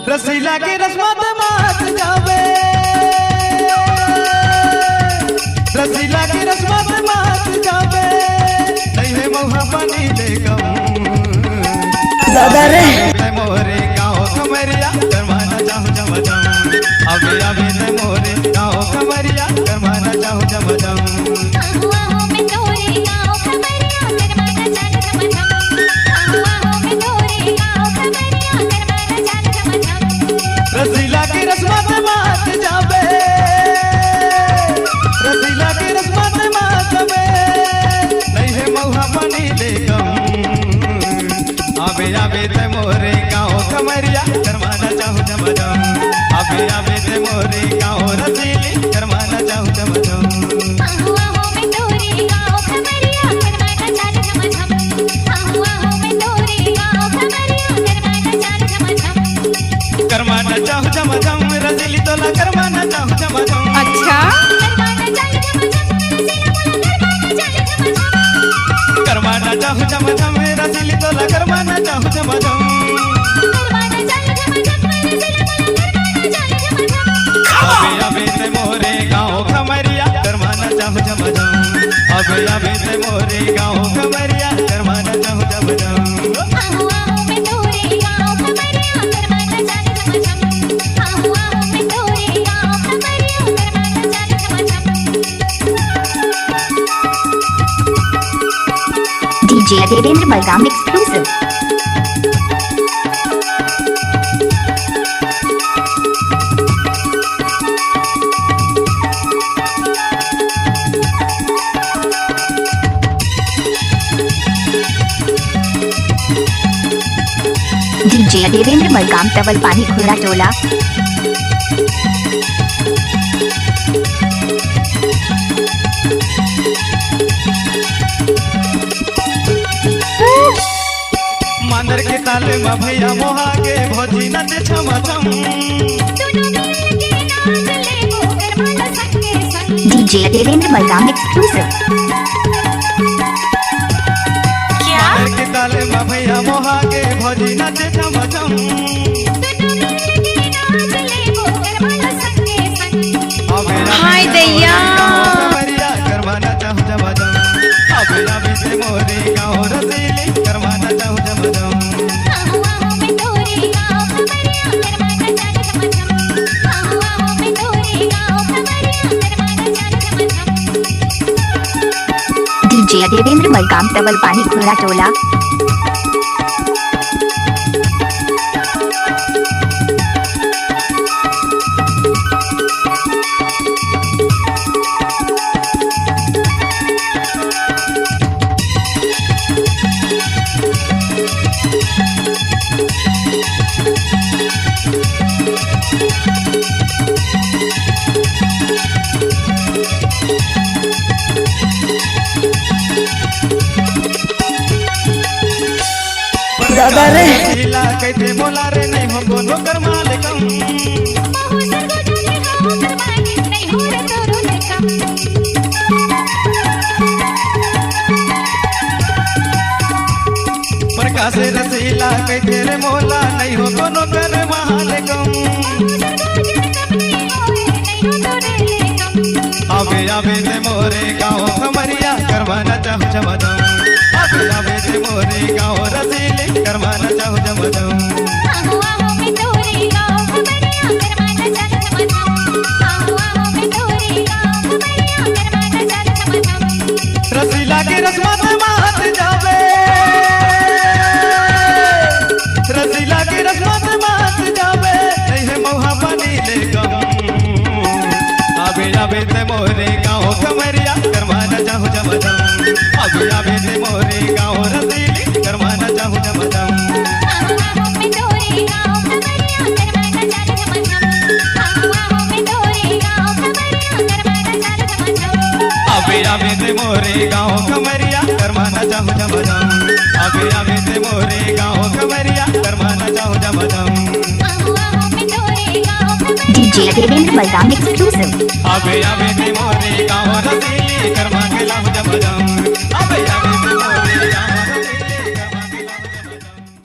रसीला के रस्मत मात जावे, रसीला के रस्मत मात जावे, नहीं है मौहा पानी दे गम दादा रे मोरे गाँव खमरिया करवाना चाहूँ जमजम, अबे अबे ते मोरे गाँव खमरिया करवाना चाहूँ जमजम। रसीला की रस्मत मात जावे, रसीला की रस्मत मात जावे, नहीं है मौहा पानी दे गम, अबे अबे ते मोरे गाँव खमरिया करवाना चाहूँ जमजम, अबे अबे ते मोरे गाँव रसीली करवाना चाहूँ जमजम। करवाना चाहूँ जमजम, रसीली तोला करवाना चाहूँ जमजम। अच्छा करवाना चाहूँ जमजम, रसीली तोला करवाना चाहूँ जमजम। अबे अबे ते मोरे गाँव खमरिया करवाना चाहूँ जमजम, अबे अबे ते मोरे गाँव खमरिया करवाना चाहूँ जमजम। DJ Devendra Balram exclusive. DJ Devendra Balram Tawal Pani Khura Tola. मांदर के ताले में भैया मोहा के भौजी नच छम छम। DJ Devendra Balram exclusive. मांदर के ताले में भैया मोहा के भौजी नच छम छम। हाय दैया खमरिया करवाना चाहूँ जमजम, अबे अबे ते मोरे गाँव रसीली करवाना चाहूँ जमजम। DJ Devendra Balram Tawal Pani Khura Tola. दादा रे रसीला कहते बोला रे नहीं हो कोनो कर मालिकम। प्रकाश रसीला कहते रे मोला नहीं हो कोनो कर मालिकम। अबे अबे ते मोरे गाँव खमरिया करवाना चाहूँ जमजम, अबे अबे ते मोरे गाँव रसीली करवाना चाहूँ जमजम। रसीला की रस्मत मात जावे, रसीला की रस्मत मात जावे, नहीं है मौहा पानी ले गम, अबे अबे ते मोरे गाँव खमरिया करवाना चाहूँ जमजम, अबे अबे ते मोरे गाँव रसीली करवाना चाहूँ जमजम। अबे अबे ते मोरे गाँव खमरिया करवाना चाहूँ जमजम, अबे अबे ते मोरे गाँव खमरिया करवाना चाहूँ जमजम। DJ Devendra Balram exclusive. अबे अबे ते मोरे गाँव रसीली करवा के लाऊं जमजम।